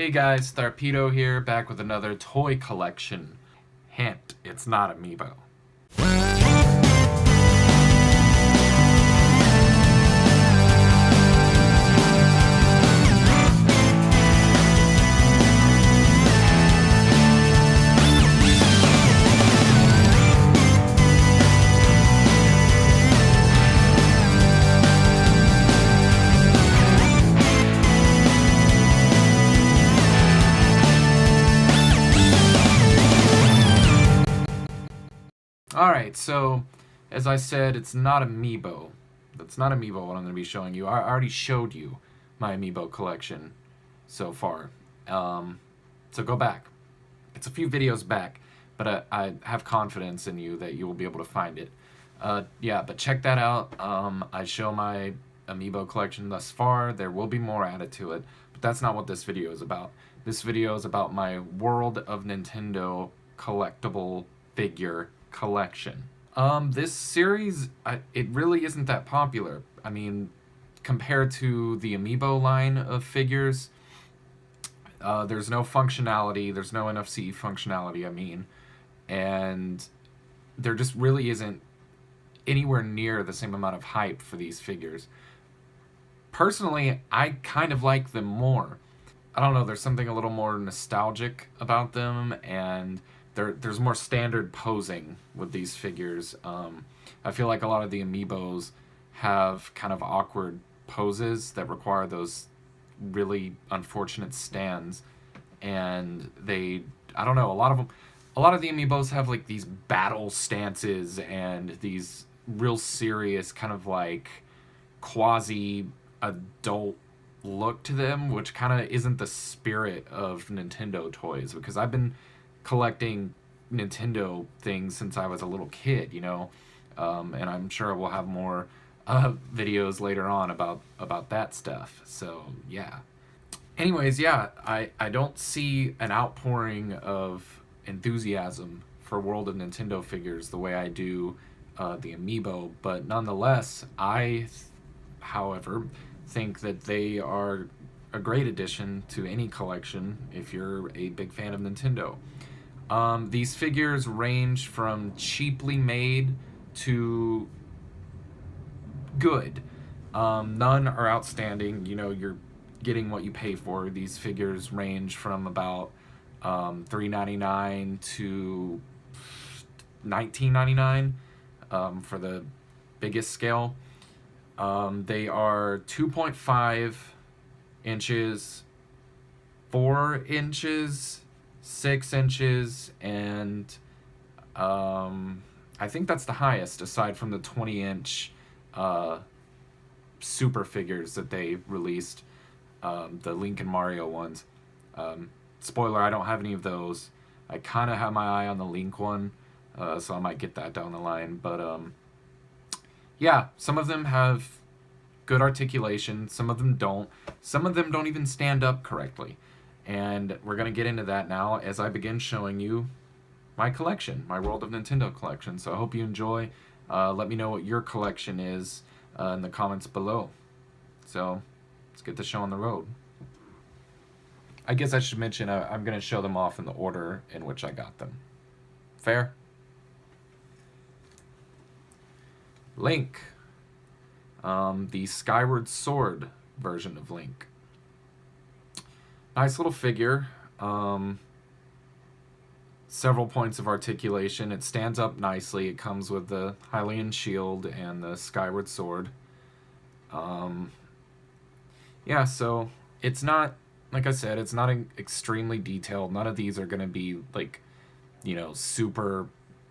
Hey guys, Tharpedo here, back with another toy collection. Hint, it's not Amiibo. Alright, so, as I said, it's not Amiibo. That's not Amiibo what I'm going to be showing you. I already showed you my Amiibo collection so far. So go back. It's a few videos back, but I have confidence in you that you will be able to find it. Yeah, but check that out. I show my Amiibo collection thus far. There will be more added to it, but that's not what this video is about. This video is about my World of Nintendo collectible figure collection. This series, it really isn't that popular. I mean, compared to the Amiibo line of figures, there's no functionality, there's no NFC functionality, I mean, and there just really isn't anywhere near the same amount of hype for these figures. Personally, I kind of like them more. I don't know, there's something a little more nostalgic about them, and there's more standard posing with these figures. I feel like a lot of the Amiibos have kind of awkward poses that require those really unfortunate stands, and I don't know, a lot of the Amiibos have like these battle stances and these real serious kind of like quasi adult look to them, which kind of isn't the spirit of Nintendo toys, because I've been collecting Nintendo things since I was a little kid, you know, and I'm sure we'll have more videos later on about that stuff. So yeah. Anyways, yeah, I don't see an outpouring of enthusiasm for World of Nintendo figures the way I do the Amiibo, but nonetheless, however, think that they are a great addition to any collection if you're a big fan of Nintendo. These figures range from cheaply made to good. None are outstanding. You know, you're getting what you pay for. These figures range from about $3.99 to $19.99 for the biggest scale. They are 2.5 inches, 4 inches, 6 inches, and I think that's the highest, aside from the 20-inch super figures that they released, the Link and Mario ones. Spoiler, I don't have any of those. I kind of have my eye on the Link one, so I might get that down the line, but yeah, some of them have good articulation, some of them don't. Some of them don't even stand up correctly. And we're going to get into that now as I begin showing you my collection, my World of Nintendo collection. So I hope you enjoy. Let me know what your collection is in the comments below. So let's get the show on the road. I guess I should mention I'm going to show them off in the order in which I got them. Fair? Link. The Skyward Sword version of Link. Nice little figure. Several points of articulation. It stands up nicely. It comes with the Hylian shield and the Skyward Sword. Yeah, so it's not, like I said, it's not extremely detailed. None of these are going to be like, you know, super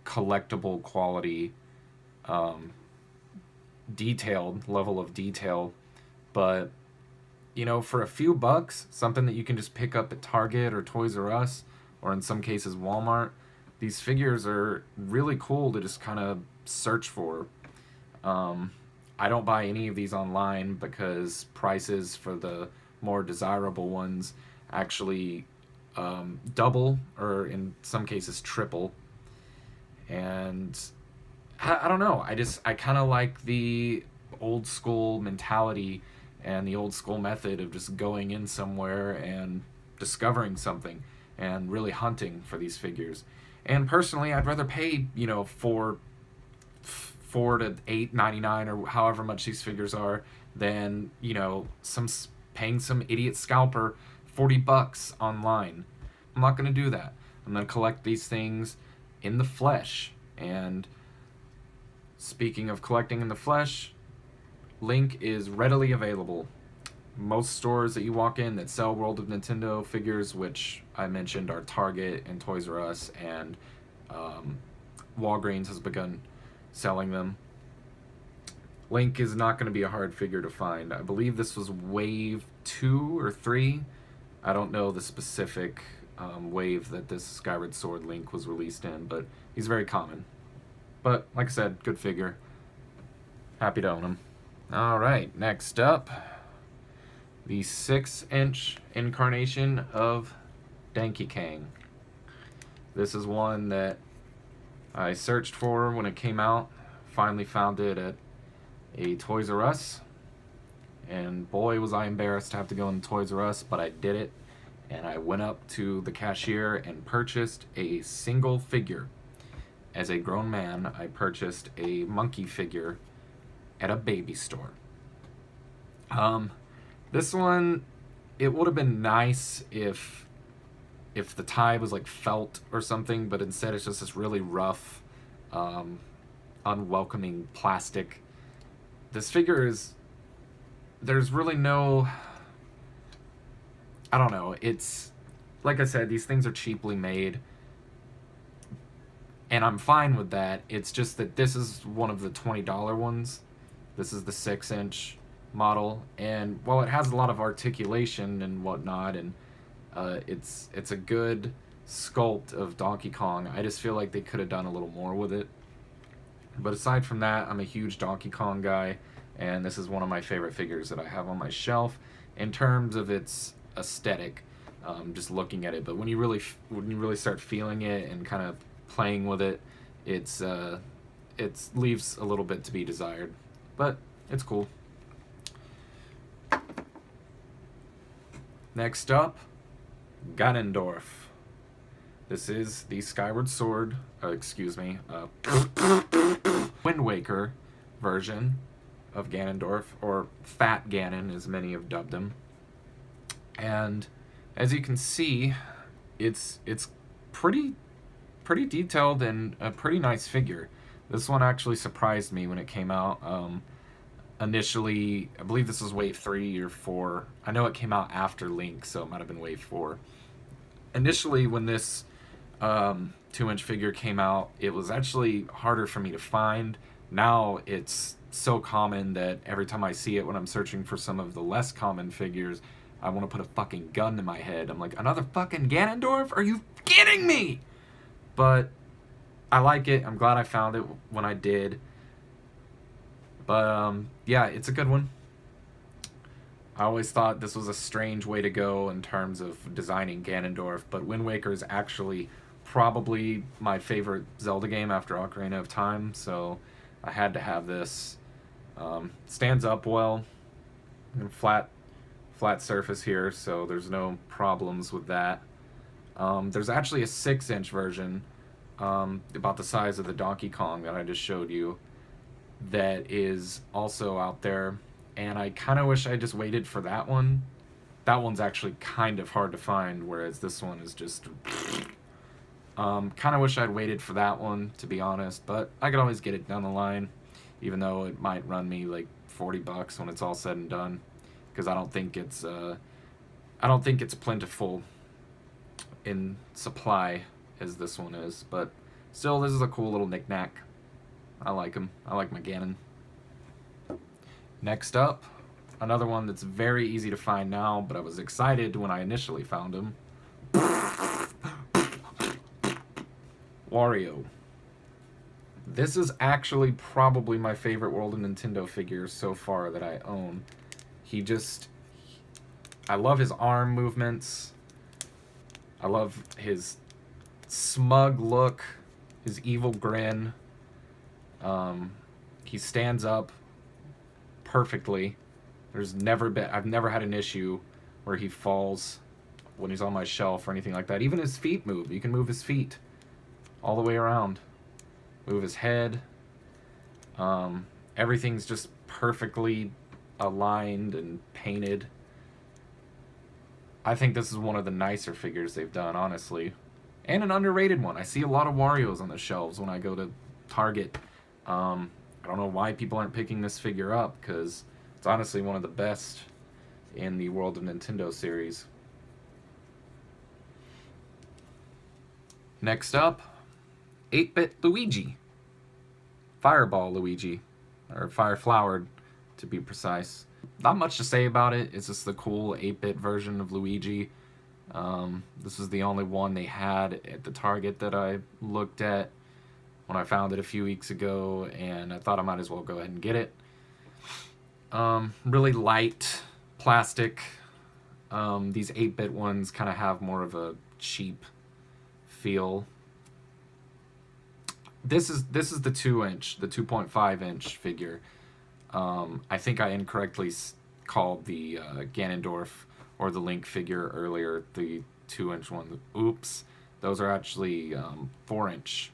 collectible quality detailed level of detail, but you know, for a few bucks, something that you can just pick up at Target or Toys R Us, or in some cases Walmart, these figures are really cool to just kind of search for. I don't buy any of these online because prices for the more desirable ones actually double, or in some cases triple. And I don't know, I kind of like the old school mentality and the old school method of just going in somewhere and discovering something and really hunting for these figures. And personally, I'd rather pay, you know, $4 to $8.99 or however much these figures are than, you know, paying some idiot scalper $40 online. I'm not going to do that. I'm going to collect these things in the flesh. And speaking of collecting in the flesh, Link is readily available. Most stores that you walk in that sell World of Nintendo figures, which I mentioned are Target and Toys R Us, and Walgreens has begun selling them. Link is not going to be a hard figure to find. I believe this was wave 2 or 3. I don't know the specific wave that this Skyward Sword Link was released in, but he's very common. But, like I said, good figure. Happy to own him. Alright, next up, the 6-inch incarnation of Donkey Kong. This is one that I searched for when it came out. Finally found it at a Toys R Us. And boy, was I embarrassed to have to go in Toys R Us, but I did it. And I went up to the cashier and purchased a single figure. As a grown man, I purchased a monkey figure at a baby store. This one, it would have been nice if the tie was like felt or something, but instead it's just this really rough, unwelcoming plastic. This figure is, there's really no, I don't know, it's, like I said, these things are cheaply made, and I'm fine with that. It's just that this is one of the $20 ones. This is the 6-inch model, and while it has a lot of articulation and whatnot, and it's a good sculpt of Donkey Kong, I just feel like they could have done a little more with it. But aside from that, I'm a huge Donkey Kong guy, and this is one of my favorite figures that I have on my shelf in terms of its aesthetic, just looking at it. But when you really start feeling it and kind of playing with it, it leaves a little bit to be desired. But it's cool. Next up, Ganondorf. This is the Skyward Sword, Wind Waker version of Ganondorf, or Fat Ganon as many have dubbed him. And as you can see, it's pretty detailed and a pretty nice figure. This one actually surprised me when it came out. Initially, I believe this was wave 3 or 4. I know it came out after Link, so it might have been wave 4. Initially, when this 2-inch figure came out, it was actually harder for me to find. Now it's so common that every time I see it when I'm searching for some of the less common figures, I want to put a fucking gun to my head. I'm like, another fucking Ganondorf? Are you kidding me? But I like it. I'm glad I found it when I did. But yeah, it's a good one. I always thought this was a strange way to go in terms of designing Ganondorf, but Wind Waker is actually probably my favorite Zelda game after Ocarina of Time, so I had to have this. Stands up well, and flat surface here, so there's no problems with that. There's actually a 6-inch version, about the size of the Donkey Kong that I just showed you, that is also out there, and I kind of wish I just waited for that one. That one's actually kind of hard to find, whereas this one is just kind of wish I'd waited for that one, to be honest, but I could always get it down the line, even though it might run me like $40 when it's all said and done, because I don't think it's plentiful in supply as this one is. But still, this is a cool little knick-knack. I like him. I like my Ganon. Next up, another one that's very easy to find now, but I was excited when I initially found him. Wario. This is actually probably my favorite World of Nintendo figure so far that I own. I love his arm movements. I love his smug look, his evil grin. He stands up perfectly. I've never had an issue where he falls when he's on my shelf or anything like that. Even his feet move. You can move his feet all the way around. Move his head. Everything's just perfectly aligned and painted. I think this is one of the nicer figures they've done, honestly. And an underrated one. I see a lot of Warios on the shelves when I go to Target. I don't know why people aren't picking this figure up, because it's honestly one of the best in the World of Nintendo series. Next up, 8-bit Luigi. Fireball Luigi. Or Fire Flowered, to be precise. Not much to say about it. It's just the cool 8-bit version of Luigi. This was the only one they had at the Target that I looked at when I found it a few weeks ago, and I thought I might as well go ahead and get it. Really light plastic. These 8-bit ones kind of have more of a cheap feel. This is the 2-inch, the 2.5-inch figure. I think I incorrectly called the Ganondorf or the Link figure earlier, the 2-inch one. Oops. Those are actually 4-inch.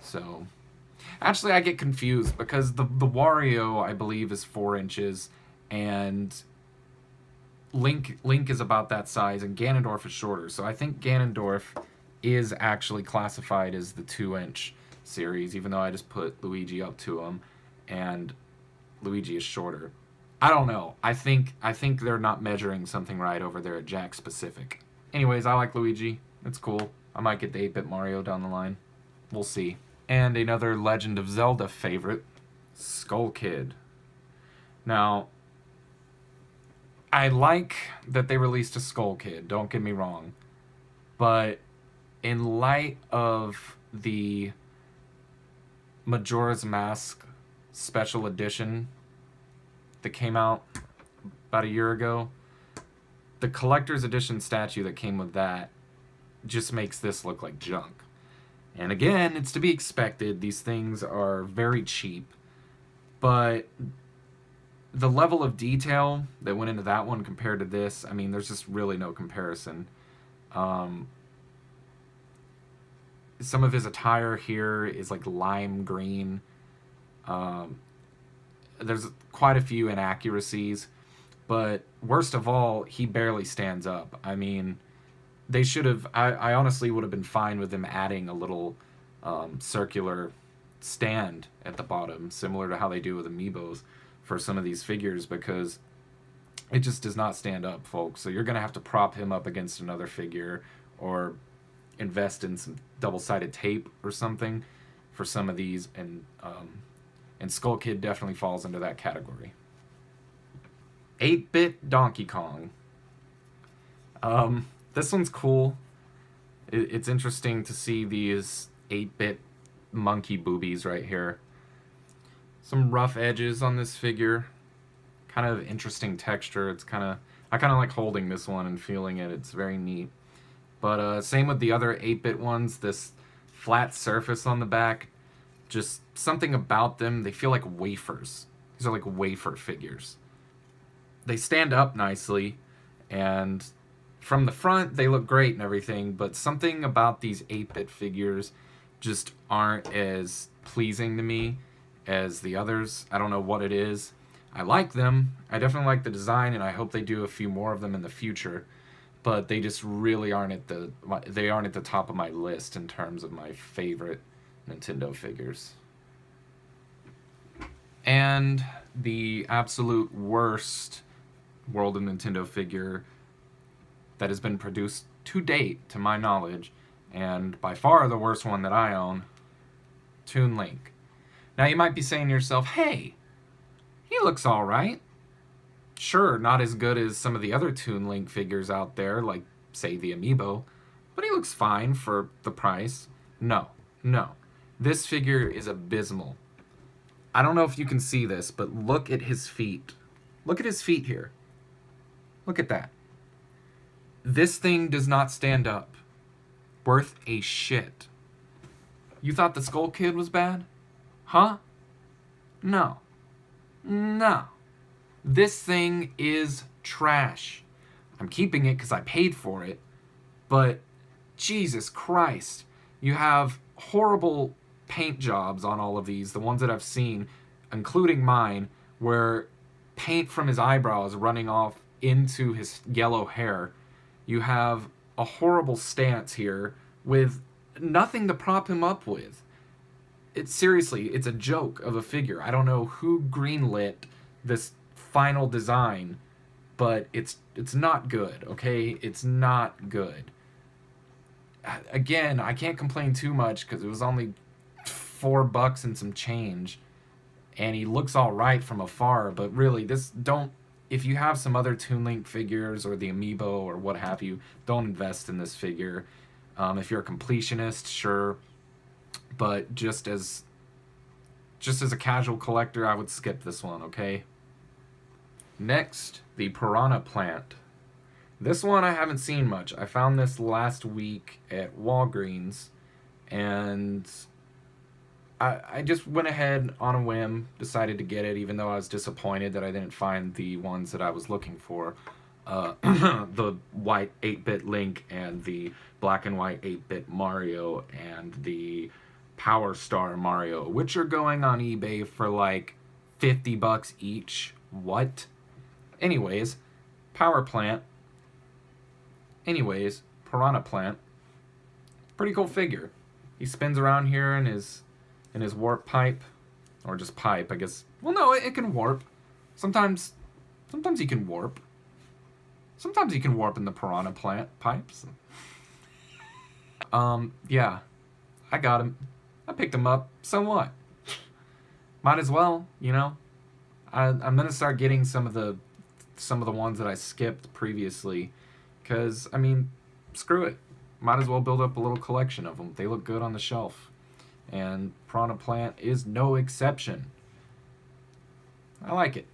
So, actually I get confused because the Wario, I believe, is 4 inches, and Link is about that size, and Ganondorf is shorter. So I think Ganondorf is actually classified as the 2-inch series, even though I just put Luigi up to him, and Luigi is shorter. I don't know. I think they're not measuring something right over there at Jakks Pacific. Anyways, I like Luigi. It's cool. I might get the 8-bit Mario down the line. We'll see. And another Legend of Zelda favorite, Skull Kid. Now, I like that they released a Skull Kid, don't get me wrong. But in light of the Majora's Mask special edition that came out about a year ago, the collector's edition statue that came with that just makes this look like junk. And again, it's to be expected. These things are very cheap. But the level of detail that went into that one compared to this, I mean, there's just really no comparison. Some of his attire here is like lime green. There's quite a few inaccuracies. But worst of all, he barely stands up. I mean, they should have... I honestly would have been fine with them adding a little circular stand at the bottom, similar to how they do with amiibos for some of these figures, because it just does not stand up, folks. So you're going to have to prop him up against another figure or invest in some double-sided tape or something for some of these, and Skull Kid definitely falls into that category. 8-bit Donkey Kong. This one's cool. It's interesting to see these 8-bit monkey boobies right here. Some rough edges on this figure. Kind of interesting texture. I kind of like holding this one and feeling it. It's very neat. But same with the other 8-bit ones. This flat surface on the back. Just something about them. They feel like wafers. These are like wafer figures. They stand up nicely, and from the front they look great and everything, but something about these 8-bit figures just aren't as pleasing to me as the others. I don't know what it is. I like them. I definitely like the design, and I hope they do a few more of them in the future, but they just really aren't at the top of my list in terms of my favorite Nintendo figures. And the absolute worst World of Nintendo figure that has been produced to date, to my knowledge, and by far the worst one that I own, Toon Link. Now you might be saying to yourself, hey, he looks alright. Sure, not as good as some of the other Toon Link figures out there, like, say, the Amiibo, but he looks fine for the price. No. This figure is abysmal. I don't know if you can see this, but look at his feet. Look at his feet here. Look at that. This thing does not stand up. Worth a shit. You thought the Skull Kid was bad? Huh? No. This thing is trash. I'm keeping it because I paid for it. But Jesus Christ, you have horrible paint jobs on all of these, the ones that I've seen, including mine, where paint from his eyebrows running off into his yellow hair. You have a horrible stance here with nothing to prop him up with. Seriously, it's a joke of a figure. I don't know who greenlit this final design, but it's not good, okay? It's not good. Again, I can't complain too much because it was only $4 and some change, and he looks all right from afar. But really, if you have some other Toon Link figures or the Amiibo or what have you, don't invest in this figure. If you're a completionist, sure, but just as a casual collector, I would skip this one, okay? Next, the Piranha Plant. This one I haven't seen much. I found this last week at Walgreens, and I just went ahead on a whim, decided to get it, even though I was disappointed that I didn't find the ones that I was looking for. The white 8-bit Link and the black and white 8-bit Mario and the Power Star Mario, which are going on eBay for like $50 each. What? Anyways, Piranha Plant. Pretty cool figure. He spins around here in his warp pipe, or just pipe, I guess. Well, no, it can warp. Sometimes he can warp. Sometimes he can warp in the Piranha Plant pipes. Yeah, I got him. I picked him up. So what? Might as well, you know. I'm gonna start getting some of the ones that I skipped previously, because I mean, screw it. Might as well build up a little collection of them. They look good on the shelf, and Piranha Plant is no exception. I like it.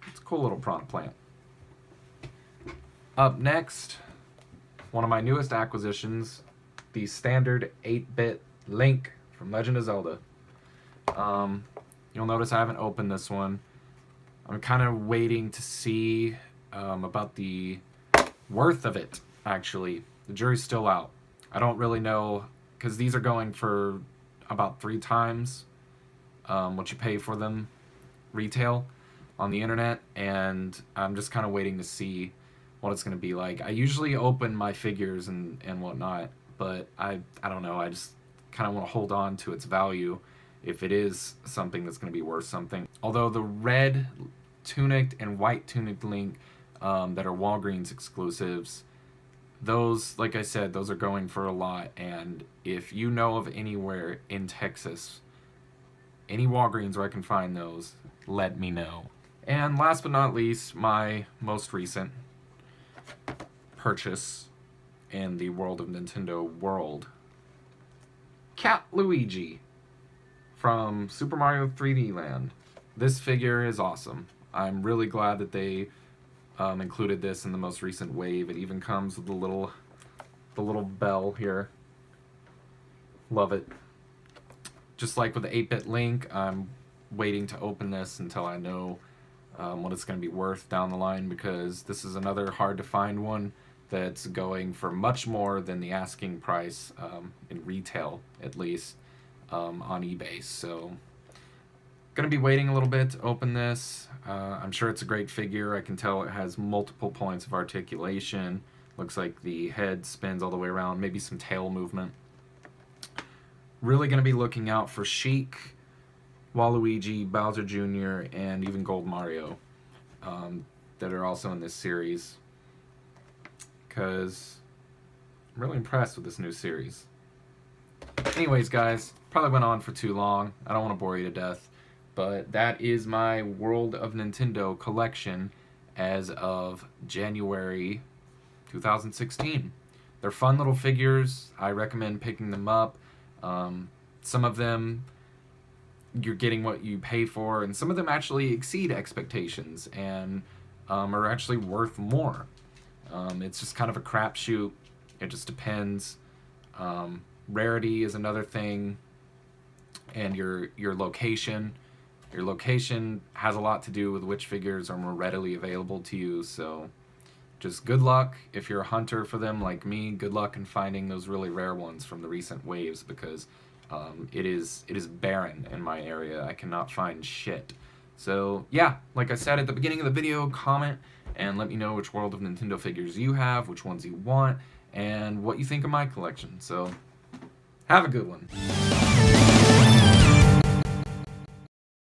It's a cool little Piranha Plant. Up next, one of my newest acquisitions, the standard 8-bit Link from Legend of Zelda. You'll notice I haven't opened this one. I'm kind of waiting to see about the worth of it, actually. The jury's still out. I don't really know, because these are going for about 3 times what you pay for them retail on the internet, and I'm just kind of waiting to see what it's going to be like. I usually open my figures and whatnot, but I don't know. I just kind of want to hold on to its value if it is something that's going to be worth something. Although the red tunicked and white tunicked Link that are Walgreens exclusives, those, like I said, those are going for a lot. And if you know of anywhere in Texas, any Walgreens where I can find those, let me know. And last but not least, my most recent purchase in the world of Nintendo world, Cat Luigi from Super Mario 3D Land. This figure is awesome. I'm really glad that they included this in the most recent wave. It even comes with the little bell here. Love it. Just like with the 8-bit Link, I'm waiting to open this until I know what it's going to be worth down the line, because this is another hard to find one that's going for much more than the asking price in retail, at least, on eBay. So gonna be waiting a little bit to open this. I'm sure it's a great figure. I can tell it has multiple points of articulation. Looks like the head spins all the way around, maybe some tail movement. Really gonna be looking out for Sheik, Waluigi, Bowser Jr., and even Gold Mario that are also in this series, because I'm really impressed with this new series. Anyways, guys, probably went on for too long. I don't want to bore you to death, but that is my World of Nintendo collection as of January 2016. They're fun little figures. I recommend picking them up. Some of them you're getting what you pay for, and some of them actually exceed expectations and are actually worth more. It's just kind of a crapshoot. It just depends. Rarity is another thing, and your location. Your location has a lot to do with which figures are more readily available to you. So just good luck if you're a hunter for them like me. Good luck in finding those really rare ones from the recent waves, because it is barren in my area. I cannot find shit. So yeah, like I said at the beginning of the video, comment and let me know which World of Nintendo figures you have, which ones you want, and what you think of my collection. So have a good one.